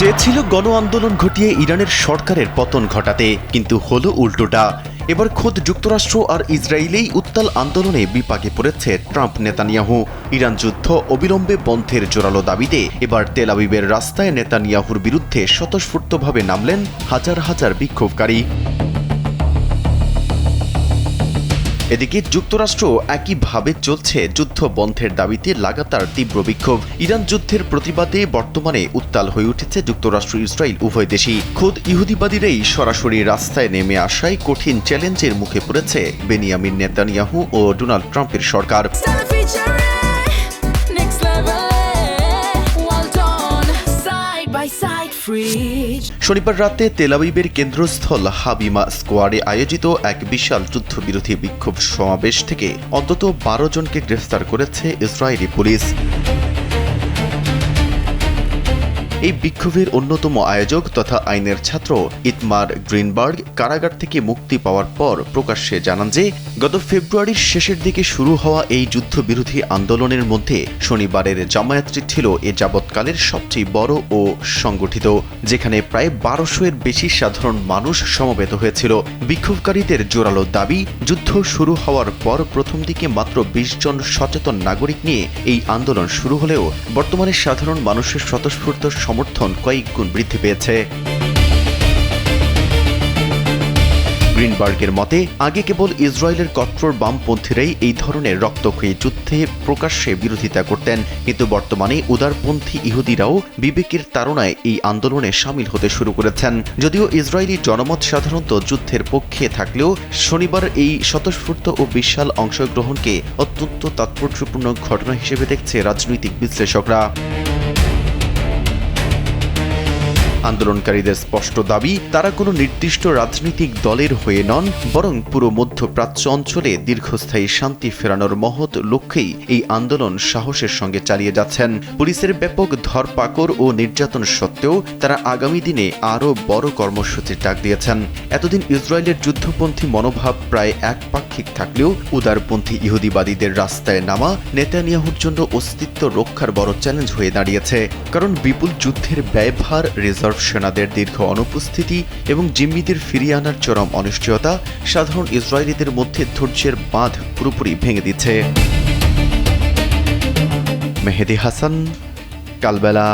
চেয়েছিল গণ আন্দোলন ঘটিয়ে ইরানের সরকারের পতন ঘটাতে, কিন্তু হলো উল্টোটা। এবার খোদ যুক্তরাষ্ট্র আর ইসরায়েলেই উত্তাল আন্দোলনে বিপাকে পড়েছে ট্রাম্প নেতানিয়াহু। ইরান যুদ্ধ অবিলম্বে বন্ধের জোরালো দাবিতে এবার তেল আবিবের রাস্তায় নেতানিয়াহুর বিরুদ্ধে স্বতঃস্ফূর্তভাবে নামলেন হাজার হাজার বিক্ষোভকারী। এদিকে যুক্তরাষ্ট্র একইভাবে চলছে যুদ্ধ বন্ধের দাবিতে লাগাতার তীব্র বিক্ষোভ। ইরান যুদ্ধের প্রতিবাদে বর্তমানে উত্তাল হয়ে উঠেছে যুক্তরাষ্ট্র ইসরায়েল উভয় দেশই। খোদ ইহুদিবাদীরাই সরাসরি রাস্তায় নেমে আসায় কঠিন চ্যালেঞ্জের মুখে পড়েছে বেনিয়ামিন নেতানিয়াহু ও ডোনাল্ড ট্রাম্পের সরকার। শনিবার রাতে তেল আবিবের কেন্দ্রস্থল হাবিমা স্কোয়ারে আয়োজিত এক বিশাল যুদ্ধবিরোধী বিক্ষোভ সমাবেশ থেকে অন্তত 12 জনকে গ্রেফতার করেছে ইসরায়েলি পুলিশ। এই বিক্ষোভের অন্যতম আয়োজক তথা আইনের ছাত্র ইতমার গ্রিনবার্গ কারাগার থেকে মুক্তি পাওয়ার পর প্রকাশ্যে জানান যে গত ফেব্রুয়ারির শেষের দিকে শুরু হওয়া এই যুদ্ধবিরোধী আন্দোলনের মধ্যে শনিবারের জামায়াতটি ছিল এ যাবৎকালের সবচেয়ে বড় ও সংগঠিত, যেখানে প্রায় 1200-এর বেশি সাধারণ মানুষ সমবেত হয়েছিল। বিক্ষোভকারীদের জোরালো দাবি, যুদ্ধ শুরু হওয়ার পর প্রথম দিকে মাত্র 20 জন সচেতন নাগরিক নিয়ে এই আন্দোলন শুরু হলেও বর্তমানে সাধারণ মানুষের স্বতঃস্ফূর্ত সমর্থন কয়েক গুণ বৃদ্ধি পেয়েছে। গ্রিনবার্গের মতে আগে কেবল ইসরায়েলের কট্টর বামপন্থীরাই এই ধরনের রক্তক্ষয়ী যুদ্ধে প্রকাশ্যে বিরোধিতা করতেন, কিন্তু বর্তমানে উদারপন্থী ইহুদিরাও বিবেকের তাড়নায় এই আন্দোলনে সামিল হতে শুরু করেছেন। যদিও ইসরায়েলি জনমত সাধারণত যুদ্ধের পক্ষে থাকলেও শনিবার এই স্বতঃস্ফূর্ত ও বিশাল অংশগ্রহণকে অত্যন্ত তাৎপর্যপূর্ণ ঘটনা হিসেবে দেখছে রাজনৈতিক বিশ্লেষকরা। আন্দোলনকারীদের স্পষ্ট দাবি, তারা কোনো নির্দিষ্ট রাজনৈতিক দলের হয়ে নন, বরং পুরো মধ্যপ্রাচ্য অঞ্চলে দীর্ঘস্থায়ী শান্তি ফেরানোর মহৎ লক্ষ্যেই এই আন্দোলন সাহসের সঙ্গে চালিয়ে যাচ্ছেন। পুলিশের ব্যাপক ধরপাকড় ও নির্যাতন সত্ত্বেও তারা আগামী দিনে আরও বড় কর্মসূচির ডাক দিয়েছেন। এতদিন ইসরায়েলের যুদ্ধপন্থী মনোভাব প্রায় একপাক্ষিক থাকলেও উদারপন্থী ইহুদিবাদীদের রাস্তায় নামা নেতানিয়াহুর জন্য অস্তিত্ব রক্ষার বড় চ্যালেঞ্জ হয়ে দাঁড়িয়েছে, কারণ বিপুল যুদ্ধের ব্যয়ভার, রিজার্ভ সেনাদের দীর্ঘ অনুপস্থিতি এবং জিম্মিদের ফিরিয়ে আনার চরম অনিশ্চয়তা সাধারণ ইসরায়েলিদের মধ্যে ধৈর্যের বাঁধ পুরোপুরি ভেঙে দিচ্ছে। মেহেদী হাসান, কালবেলা।